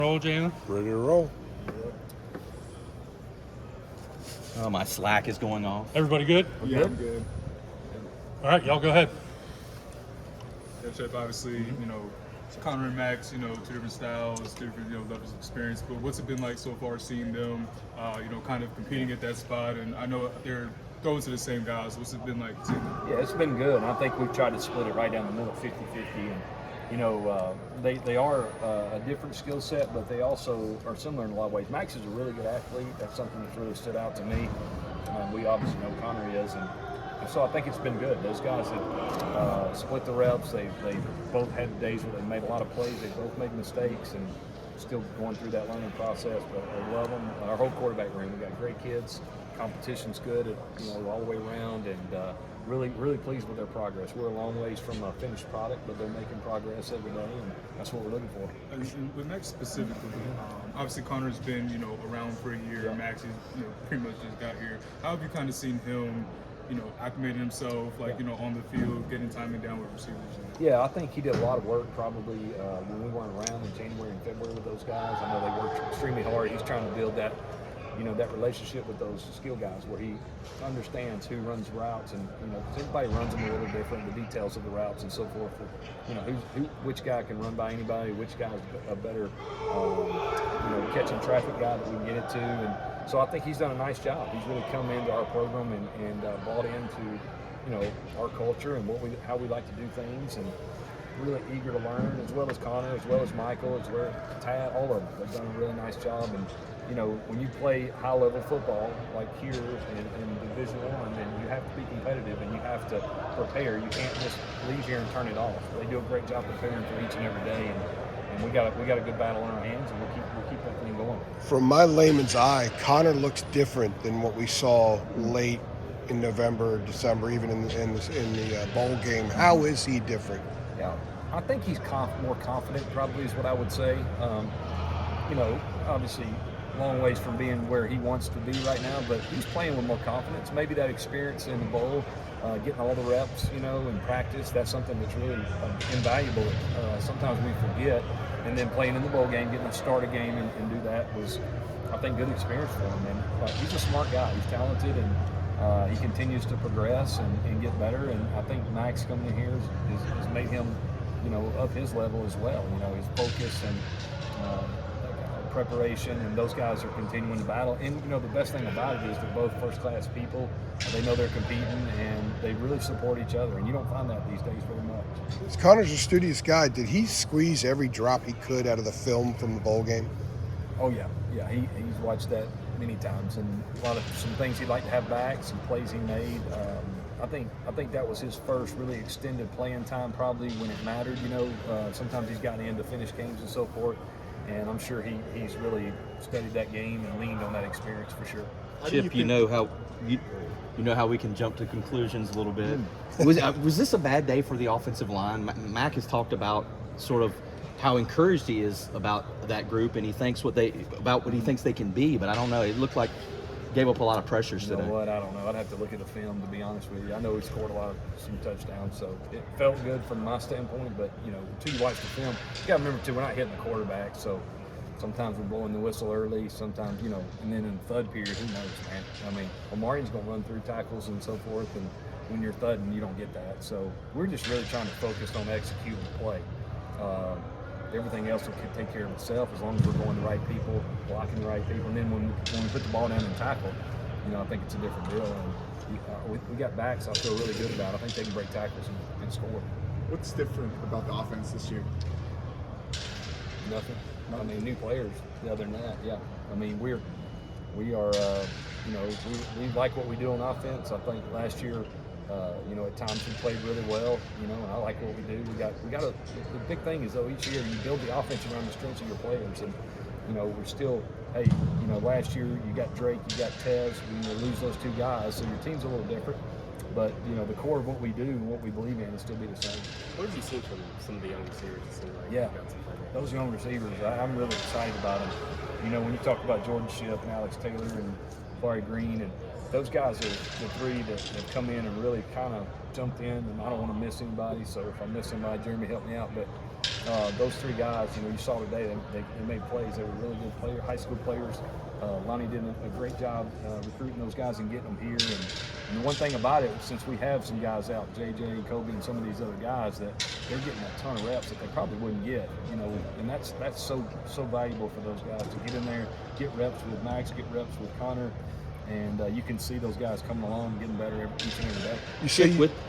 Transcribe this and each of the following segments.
Roll, Jalen. Ready to roll. Oh, my Slack is going off. Everybody good? Yeah, I'm good. All right, y'all go ahead. Yeah, Chip, obviously, Connor and Max, two different styles, different, levels of experience. But what's it been like so far seeing them, kind of competing at that spot? And I know they're going to the same guys. What's it been like seeing them? Yeah, it's been good. I think we've tried to split it right down the middle, 50-50. And, they are a different skill set, but they also are similar in a lot of ways. Max is a really good athlete. That's something that's really stood out to me. We obviously know Connor is. And so I think it's been good. Those guys have split the reps. They both had days where they made a lot of plays. They both made mistakes and still going through that learning process. But I love them. Our whole quarterback room, we got great kids. Competition's good, all the way around, and really pleased with their progress. We're a long ways from a finished product, but they're making progress every day, and that's what we're looking for. And with Max specifically, obviously Connor's been around for a year. Yeah. Max, he's pretty much just got here. How have you kind of seen him? Acclimating himself, on the field, getting timing down with receivers? Yeah, I think he did a lot of work probably when we weren't around in January and February with those guys. I know they worked extremely hard. He's trying to build that, that relationship with those skill guys where he understands who runs routes and, everybody runs them a little different, the details of the routes and so forth. Which guy can run by anybody, which guy's a better, catching traffic guy that we can get it to. And so I think he's done a nice job. He's really come into our program and bought into, our culture and how we like to do things, and really eager to learn, as well as Connor, as well as Michael, as well as Tad, all of them. They've done a really nice job. And, when you play high-level football like here in Division I, then you have to be competitive and you have to prepare. You can't just leave here and turn it off. They do a great job preparing for each and every day, and we got a good battle in our hands, and we'll keep that thing going. From my layman's eye, Connor looks different than what we saw late in November, December, even in the bowl game. How is he different? Yeah, I think he's more confident, probably is what I would say. Obviously, long ways from being where he wants to be right now, but he's playing with more confidence. Maybe that experience in the bowl, getting all the reps, in practice, that's something that's really invaluable. Sometimes we forget, and then playing in the bowl game, getting to start a game and do that was, I think, good experience for him. And he's a smart guy. He's talented, and he continues to progress and get better. And I think Max coming in here has made him, up his level as well. His focus and preparation, and those guys are continuing to battle. And the best thing about it is they're both first-class people. They know they're competing, and they really support each other. And you don't find that these days very much. Connor's a studious guy. Did he squeeze every drop he could out of the film from the bowl game? Oh yeah. He's watched that many times, and some things he'd like to have back, some plays he made. I think that was his first really extended playing time, probably when it mattered. Sometimes he's gotten in to finish games and so forth. And I'm sure he's really studied that game and leaned on that experience for sure. Chip, you know how we can jump to conclusions a little bit. Was this a bad day for the offensive line? Mac has talked about sort of how encouraged he is about that group, and he thinks what he thinks they can be. But I don't know. It looked like gave up a lot of pressures today. You know what? I don't know. I'd have to look at the film to be honest with you. I know he scored some touchdowns, so it felt good from my standpoint. But until you watch the film, you got to remember too, we're not hitting the quarterback, so sometimes we're blowing the whistle early. Sometimes and then in the thud period, who knows, man? I mean, Omari's going to run through tackles and so forth, and when you're thudding, you don't get that. So we're just really trying to focus on executing the play. Everything else will take care of itself as long as we're going the right people, blocking the right people. And then when we put the ball down and tackle, I think it's a different deal. And we got backs I feel really good about. I think they can break tackles and score. What's different about the offense this year? Nothing. I mean, new players. Other than that, yeah. I mean, we are. We like what we do on offense. I think last year. At times we played really well, and I like what we do. The big thing is, though, each year you build the offense around the strengths of your players. And, we're still, last year you got Drake, you got Tez, you lose those two guys, so your team's a little different. But, the core of what we do and what we believe in will still be the same. What have you seen from some of the young receivers? Yeah, those young receivers, I'm really excited about them. When you talk about Jordan Shipp and Alex Taylor and Barry Green, and those guys are the three that have come in and really kind of jumped in, and I don't want to miss anybody, so if I miss somebody, Jeremy, help me out. But those three guys, you saw today, they made plays. They were really good players, high school players. Lonnie did a great job recruiting those guys and getting them here. And the one thing about it, since we have some guys out, JJ, Kobe, and some of these other guys, that they're getting a ton of reps that they probably wouldn't get, and that's so valuable for those guys to get in there, get reps with Max, get reps with Connor. And you can see those guys coming along, getting better each and every day. You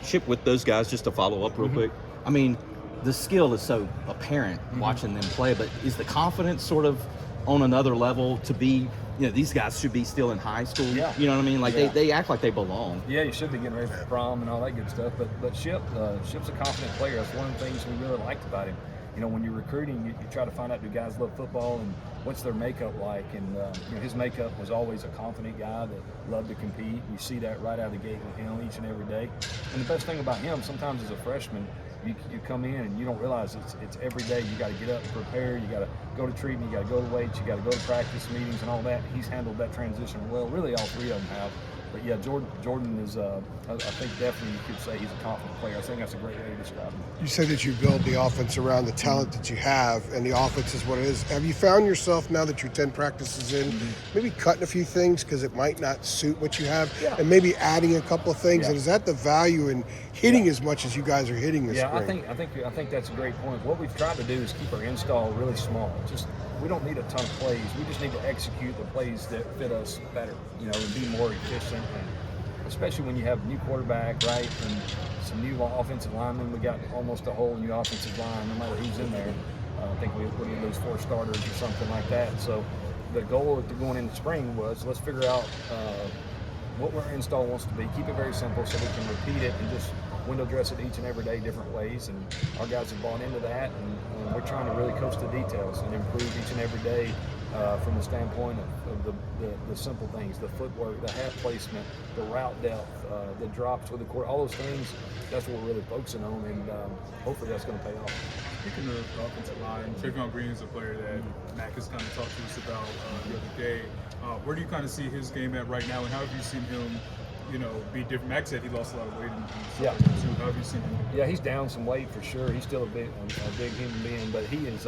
ship with those guys, just to follow up real quick. I mean, the skill is so apparent watching them play, but is the confidence sort of on another level to be, these guys should be still in high school? Yeah. You know what I mean? Like they act like they belong. Yeah, you should be getting ready for prom and all that good stuff. But Ship's a confident player. That's one of the things we really liked about him. When you're recruiting, you try to find out, do guys love football and what's their makeup like? And his makeup was always a confident guy that loved to compete. You see that right out of the gate with him each and every day. And the best thing about him, sometimes as a freshman, you come in and you don't realize it's every day. You got to get up and prepare. You got to go to treatment. You got to go to weights. You got to go to practice meetings and all that. He's handled that transition well. Really, all three of them have. But yeah, Jordan is, I think definitely you could say he's a confident player. I think that's a great way to describe him. You said that you build the offense around the talent that you have, and the offense is what it is. Have you found yourself, now that you're 10 practices in, maybe cutting a few things because it might not suit what you have, and maybe adding a couple of things? And is that the value in hitting as much as you guys are hitting this spring? I think that's a great point. What we've tried to do is keep our install really small. We don't need a ton of plays. We just need to execute the plays that fit us better, and be more efficient. And especially when you have a new quarterback, right, and some new offensive linemen. We got almost a whole new offensive line, no matter who's in there. I think we lose 4 starters or something like that. So the goal going into spring was, let's figure out what our install wants to be. Keep it very simple so we can repeat it and just window dress it each and every day different ways. And our guys have bought into that, and we're trying to really coach the details and improve each and every day from the standpoint of the simple things, the footwork, the half placement, the route depth, the drops with the court, all those things. That's what we're really focusing on, and hopefully that's going to pay off. Speaking of the offensive line, Trayvon Green is a player that Mac has kind of talked to us about the other day. Where do you kind of see his game at right now, and how have you seen him be different? Max said he lost a lot of weight too. How have you seen him? Yeah, he's down some weight for sure. He's still a big human being, but he is.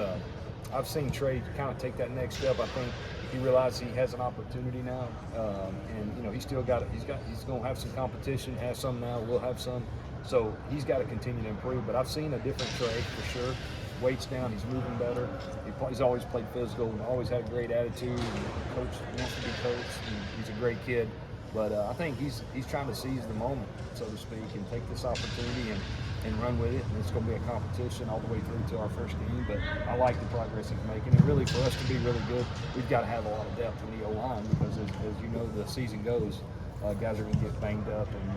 I've seen Trey kind of take that next step. I think he realized he has an opportunity now, and he's still got it. He's going to have some competition. Has some now. We'll have some. So he's got to continue to improve. But I've seen a different Trey for sure. Weight's down. He's moving better. He's always played physical and always had a great attitude. And wants to be coached. And he's a great kid. But I think he's trying to seize the moment, so to speak, and take this opportunity and run with it. And it's going to be a competition all the way through to our first game. But I like the progress he's making. And really, for us to be really good, we've got to have a lot of depth in the O-line because, as you know, the season goes, guys are going to get banged up. And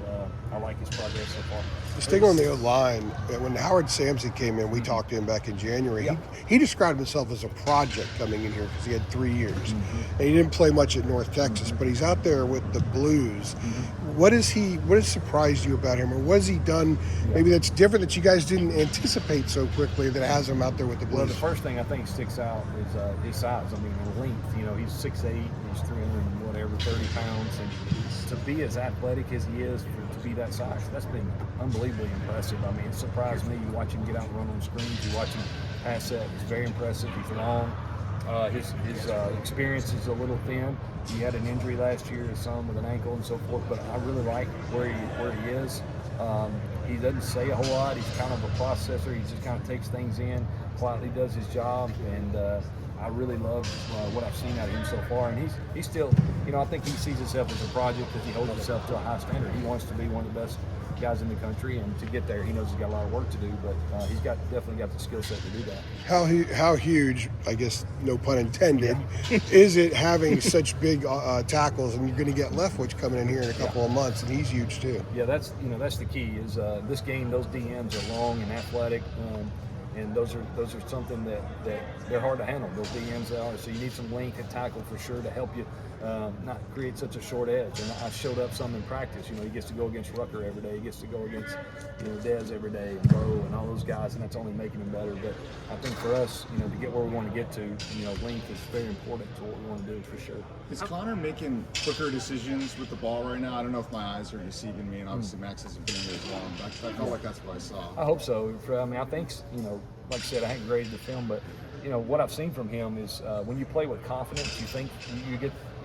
I like his progress so far. Staying on the O-line, when Howard Sampson came in, we talked to him back in January. He described himself as a project coming in here because he had 3 years. And he didn't play much at North Texas, but he's out there with the Blues. What has surprised you about him, or what has he done maybe that's different that you guys didn't anticipate so quickly that has him out there with the Blues? Well, the first thing I think sticks out is his size. I mean, the length. He's 6'8", he's 30 pounds, and to be as athletic as he is, to be that size, that's been unbelievably impressive. I mean, it surprised me. You watch him get out and run on screens. You watch him pass set. He's very impressive. He's long. His experience is a little thin. He had an injury last year, some with an ankle and so forth. But I really like where he is. He doesn't say a whole lot. He's kind of a processor. He just kind of takes things in, quietly does his job, and I really love what I've seen out of him so far. And he's still, I think he sees himself as a project because he holds himself to a high standard. He wants to be one of the best guys in the country, and to get there, he knows he's got a lot of work to do, but he's definitely got the skill set to do that. How huge, I guess, no pun intended, is it having such big tackles, and you're going to get Leftwich coming in here in a couple of months, and he's huge too. Yeah, that's the key. Is this game? Those DMs are long and athletic. And those are something that they're hard to handle. Those DMs are, so you need some length at tackle for sure to help you not create such a short edge. And I showed up some in practice. He gets to go against Rucker every day. He gets to go against Dez every day, and Bo and all those guys, and that's only making him better. But I think for us, to get where we want to get to, length is very important to what we want to do for sure. Is Connor making quicker decisions with the ball right now? I don't know if my eyes are deceiving me, and obviously Max hasn't been here as long, but I felt like that's what I saw. I hope so. I mean, I think, like I said, I haven't graded the film, but what I've seen from him is when you play with confidence, you think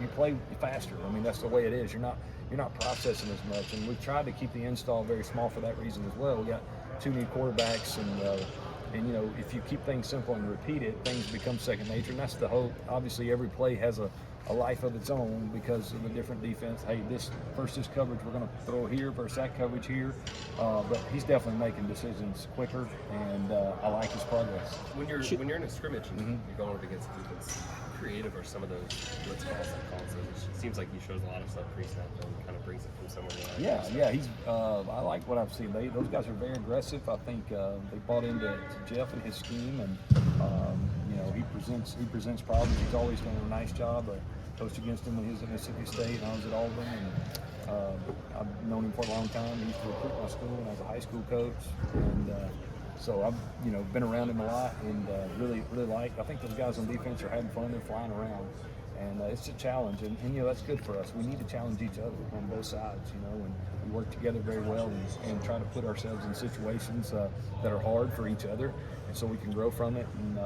you play faster. I mean, that's the way it is. You're not processing as much, and we've tried to keep the install very small for that reason as well. We got 2 new quarterbacks, and if you keep things simple and repeat it, things become second nature, and that's the hope. Obviously, every play has a life of its own because of the different defense. Hey, this coverage we're going to throw here versus that coverage here, but he's definitely making decisions quicker, and I like his progress. When you're in a scrimmage and you're going up against a defense, how creative are some of those blitz calls that calls? It seems like he shows a lot of stuff pre-snap and kind of brings it from somewhere else. Yeah, he's. I like what I've seen. Those guys are very aggressive. I think they bought into Jeff and his scheme, and he presents problems. He's always done a nice job. I coached against him when he was at Mississippi State, and I was at Auburn, and I've known him for a long time. He used to recruit my school when I was a high school coach, and so I've been around him a lot, and really like. I think those guys on defense are having fun. They're flying around. And it's a challenge, and that's good for us. We need to challenge each other on both sides, and we work together very well and try to put ourselves in situations that are hard for each other, and so we can grow from it. And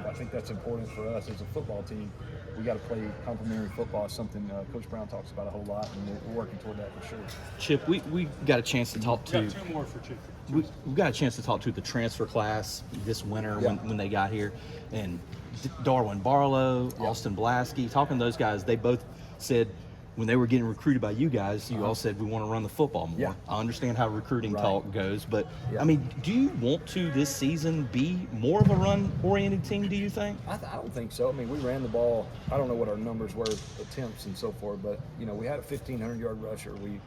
I think that's important for us as a football team. We got to play complementary football. It's something Coach Brown talks about a whole lot, and we're working toward that for sure. Chip, we got a chance to talk to. Got 2 more for Chip. We got a chance to talk to the transfer class this winter when they got here, and Darwin Barlow, Austin Blasky, talking to those guys, they both said when they were getting recruited by you guys, you all said we want to run the football more. Yeah. I understand how recruiting talk goes, but I mean, do you want to this season be more of a run-oriented team, do you think? I don't think so. I mean, we ran the ball. I don't know what our numbers were, attempts and so forth, but we had a 1,500-yard rusher. We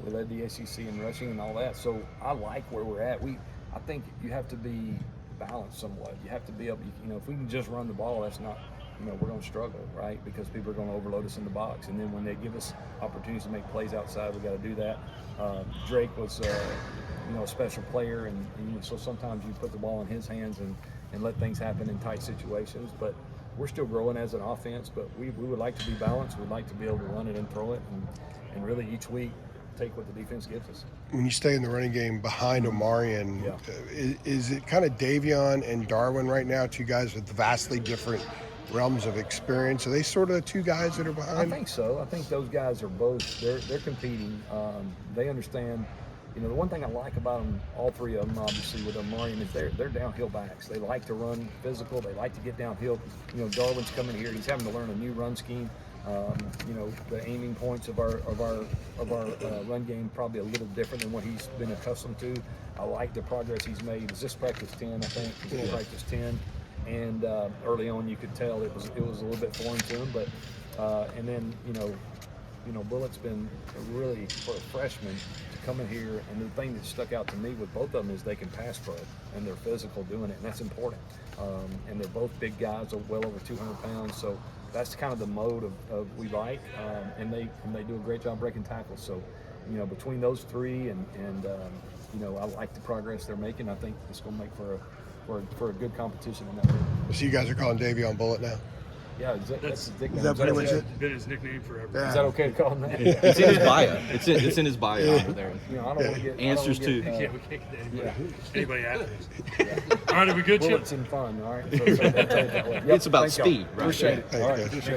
led the ACC in rushing and all that. So I like where we're at. I think you have to be balanced somewhat. You have to be able, if we can just run the ball, that's not, we're going to struggle, right? Because people are going to overload us in the box. And then when they give us opportunities to make plays outside, we got to do that. Drake was, a special player, and so sometimes you put the ball in his hands and let things happen in tight situations. But we're still growing as an offense, but we would like to be balanced. We'd like to be able to run it and throw it, and really each week take what the defense gives us. When you stay in the running game behind Omarion, is it kind of Davion and Darwin right now, 2 guys with vastly different realms of experience? Are they sort of the 2 guys that are behind? I think so. I think those guys are both. They're competing. They understand. The one thing I like about them, all 3 of them, obviously with Omarion, is they're downhill backs. They like to run physical. They like to get downhill. Darwin's coming here. He's having to learn a new run scheme. The aiming points of our run game probably a little different than what he's been accustomed to. I like the progress he's made. It's just practice 10, I think. It's practice 10, and early on you could tell it was a little bit foreign to him. But and then Bullett's been really, for a freshman to come in here, and the thing that stuck out to me with both of them is they can pass pro and they're physical doing it, and that's important. And they're both big guys, well over 200 pounds, so that's kind of the mode of we like, and they do a great job breaking tackles. So, between those 3 and I like the progress they're making. I think it's going to make for a good competition in that room. So you guys are calling Davion Bullet now? Yeah, that's his nickname. Is that pretty much it? Been his nickname forever. Yeah. Is that okay to call him that? It's in his bio. It's in his bio over there. I don't want to get Answers to. Yeah, we can't get anybody after this. All right, are we good, Chip? Bullets and fun. All right. So that's it that way. Yep, It's about thank y'all. speed, right? Appreciate it. All right. Thanks, Appreciate it.